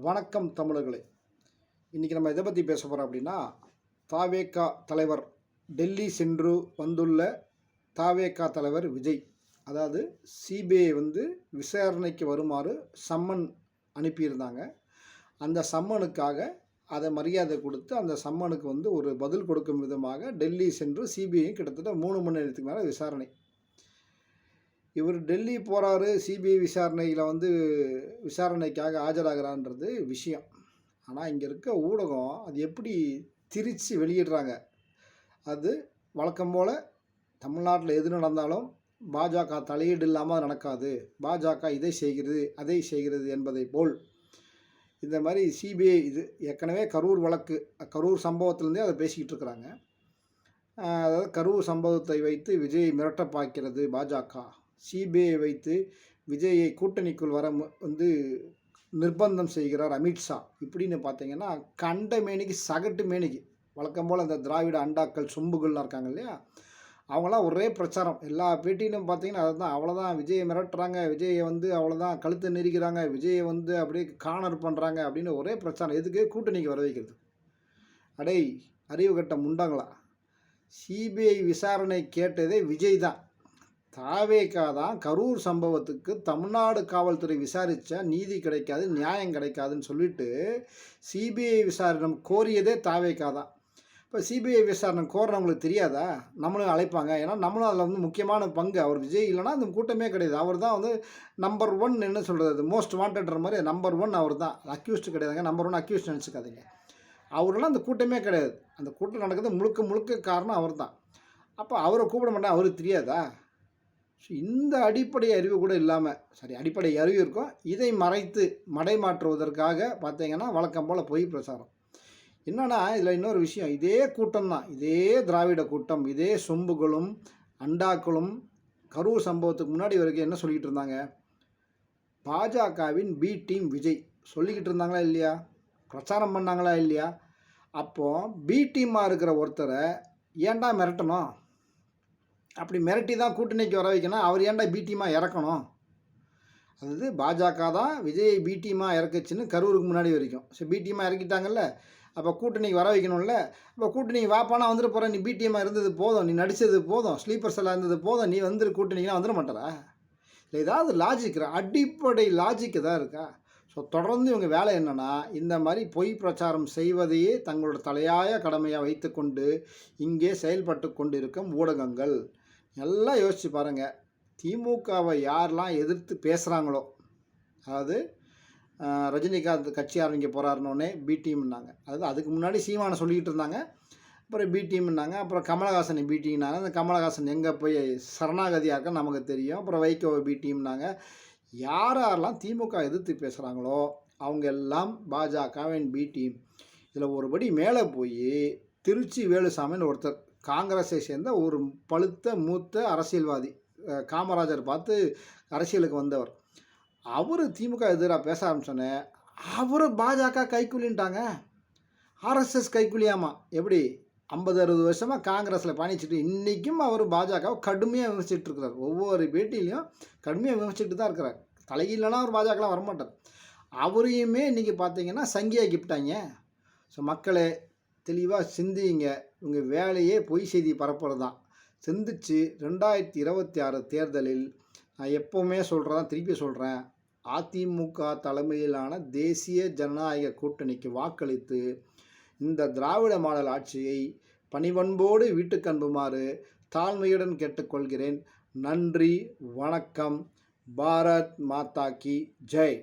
வணக்கம் தமிழர்களே. இன்றைக்கி நம்ம எதை பற்றி பேச போகிறோம் அப்படின்னா, தாவேகா தலைவர் டெல்லி சென்று வந்துள்ள தாவேகா தலைவர் விஜய், அதாவது சிபிஐ விசாரணைக்கு வருமாறு சம்மன் அனுப்பியிருந்தாங்க. அந்த சம்மனுக்காக அதை மரியாதை கொடுத்து அந்த சம்மனுக்கு ஒரு பதில் கொடுக்கும் விதமாக டெல்லி சென்று சிபிஐ கிட்டத்தட்ட 3 மணி நேரத்துக்கு மேலே விசாரணை. இவர் டெல்லி போகிறாரு, சிபிஐ விசாரணையில் விசாரணைக்காக ஆஜராகிறான்றது விஷயம். ஆனால் இங்கே இருக்க ஊடகம் அது எப்படி திரித்து வெளியிடுறாங்க, அது வழக்கம் போல் தமிழ்நாட்டில் எது நடந்தாலும் பாஜக தலையீடு இல்லாமல் நடக்காது, பாஜக இதை செய்கிறது அதை செய்கிறது என்பதை போல் இந்த மாதிரி சிபிஐ இது ஏற்கனவே கரூர் சம்பவத்திலேருந்தே அதை பேசிக்கிட்டு இருக்கிறாங்க. அதாவது கரூர் சம்பவத்தை வைத்து விஜயை மிரட்ட பார்க்கிறது பாஜக, சிபிஐ வைத்து விஜயை கூட்டணிக்குள் வர நிர்பந்தம் செய்கிறார் அமித்ஷா. இப்படின்னு பார்த்தீங்கன்னா கண்ட மேனிக்கு சகட்டு மேனிக்கு வழக்கம் போல் அந்த திராவிட அண்டாக்கள் சொம்புகள்லாம் இருக்காங்க இல்லையா, அவங்களாம் ஒரே பிரச்சாரம். எல்லா பேட்டியிலும் பார்த்தீங்கன்னா அதுதான், அவ்வளோதான் விஜயை மிரட்டுறாங்க, விஜயை அவ்வளோதான் கழுத்தை நெரிக்கிறாங்க, விஜயை அப்படியே கார்னர் பண்ணுறாங்க அப்படின்னு ஒரே பிரச்சாரம். எதுக்கு? கூட்டணிக்கு வர வைக்கிறது. அடே அறிவு கட்ட முண்டாங்களா, சிபிஐ விசாரணை கேட்டதே விஜய் தான். தாவேகா தான் கரூர் சம்பவத்துக்கு தமிழ்நாடு காவல்துறை விசாரித்தா நீதி கிடைக்காது, நியாயம் கிடைக்காதுன்னு சொல்லிட்டு சிபிஐ விசாரணை கோரியதே தாவேகா தான். இப்போ சிபிஐ விசாரணை கோரினவங்களுக்கு தெரியாதா? நம்மளும் அழைப்பாங்க, ஏன்னா நம்மளும் அதில் முக்கியமான பங்கு. அவர் விஜய் இல்லைனா அந்த கூட்டமே கிடையாது. அவர் தான் நம்பர் 1 என்ன சொல்கிறது, மோஸ்ட் வாண்டட்ற மாதிரி நம்பர் 1 அவர் தான். அக்யூஸ்டு கிடையாதுங்க, நம்பர் 1 அக்யூஸ்ட் நினச்சிக்காதீங்க. அவரெல்லாம் அந்த கூட்டமே கிடையாது. அந்த கூட்டம் நடக்கிறது முழுக்க காரணம் அவர் தான். அப்போ அவரை கூப்பிட மாட்டேன், அவருக்கு தெரியாதா? ஸோ இந்த அடிப்படை அறிவு கூட இல்லாமல், அடிப்படை அறிவு இருக்கும், இதை மறைத்து மடைமாற்றுவதற்காக பார்த்தீங்கன்னா வழக்கம் போல் பொய் பிரச்சாரம். என்னன்னா இதில் இன்னொரு விஷயம், இதே கூட்டம் தான், இதே திராவிட கூட்டம், இதே சொம்புகளும் அண்டாக்களும் கரூர் சம்பவத்துக்கு முன்னாடி வரைக்கும் என்ன சொல்லிக்கிட்டு இருந்தாங்க, பாஜகவின் பி டீம் விஜய் சொல்லிக்கிட்டு இருந்தாங்களா இல்லையா, பிரச்சாரம் பண்ணாங்களா இல்லையா? அப்போது பி டீமாக இருக்கிற ஒருத்தரை ஏன்டா மிரட்டணும்? அப்படி மிரட்டி தான் கூட்டணிக்கு வர வைக்கணும், அவர் ஏன்டா பி டீமாக இறக்கணும்? அதாவது பாஜக தான் விஜய் பி டீமாக இறக்குச்சுன்னு கரூருக்கு முன்னாடி வரைக்கும். ஸோ பி டீமாக இறக்கிட்டாங்கல்ல, அப்போ கூட்டணிக்கு வர வைக்கணும்ல. அப்போ கூட்டணிக்கு வாப்பானா வந்துட்டு போகிற, நீ பி டீமாக இருந்தது போதும், நீ நடித்தது போதும், ஸ்லீப்பர்ஸ் எல்லாம் இருந்தது போதும், நீ கூட்டணிக்கெலாம் வந்துட மாட்டாரா? இல்லை ஏதாவது லாஜிக், அடிப்படை லாஜிக் தான் இருக்கா? ஸோ தொடர்ந்து இவங்க வேலை என்னென்னா, இந்த மாதிரி பொய் பிரச்சாரம் செய்வதையே தங்களோட தலையாய கடமையாக வைத்து கொண்டு இங்கே செயல்பட்டு கொண்டு இருக்கும் ஊடகங்கள் எல்லாம் யோசித்து பாருங்கள். திமுகவை யாரெல்லாம் எதிர்த்து பேசுகிறாங்களோ, அதாவது ரஜினிகாந்த் கட்சி ஆரம்பிக்க போகிறாருன்னொன்னே பி டீம்னாங்க, அதாவது அதுக்கு முன்னாடி சீமானை சொல்லிக்கிட்டு இருந்தாங்க, அப்புறம் பி டீம்னாங்க, அப்புறம் கமலஹாசனை பி டீம்னாங்க. அந்த கமலஹாசன் எங்கே போய் சரணாகதியாக இருக்க நமக்கு தெரியும். அப்புறம் வைகோவை பி டீம்னாங்க. யாரெல்லாம் திமுக எதிர்த்து பேசுகிறாங்களோ அவங்க எல்லாம் பாஜகவின் பி டீம். இதில் ஒருபடி மேலே போய் திருச்சி வேலுசாமின்னு ஒருத்தர், காங்கிரஸை சேர்ந்த ஒரு பழுத்த மூத்த அரசியல்வாதி, காமராஜர் பார்த்து அரசியலுக்கு வந்தவர், அவர் திமுக எதிராக பேச ஆரம்பிச்சோன்னே அவர் பாஜக கைக்கூலின்ட்டாங்க. ஆர்எஸ்எஸ் கைக்கூலியாமா. எப்படி 50-60 வருஷமாக காங்கிரஸில் பயணிச்சுட்டு இன்றைக்கும் அவர் பாஜகவை கடுமையாக விமர்சிச்சுட்டு இருக்கிறார். ஒவ்வொரு பேட்டிலையும் கடுமையாக விமர்சிச்சுட்டு தான் இருக்கிறார். தலையிலனா அவர் பாஜகலாம் வரமாட்டார். அவரையுமே இன்றைக்கி பார்த்தீங்கன்னா சங்கியாக்கிவிட்டாங்க. ஸோ மக்களே தெளிவாக சிந்திங்க. இவங்க வேலையே பொய் செய்தி பரப்புறது தான். சிந்திச்சு 2026 தேர்தலில் நான் எப்போவுமே சொல்கிறதான், திருப்பி சொல்கிறேன், அதிமுக தலைமையிலான தேசிய ஜனநாயக கூட்டணிக்கு வாக்களித்து இந்த திராவிட மாடல் ஆட்சியை பணிவன்போடு வீட்டுக்கு அனுப்புமாறு தாழ்மையுடன் கேட்டுக்கொள்கிறேன். நன்றி, வணக்கம். பாரத் மாதா கி ஜெய்.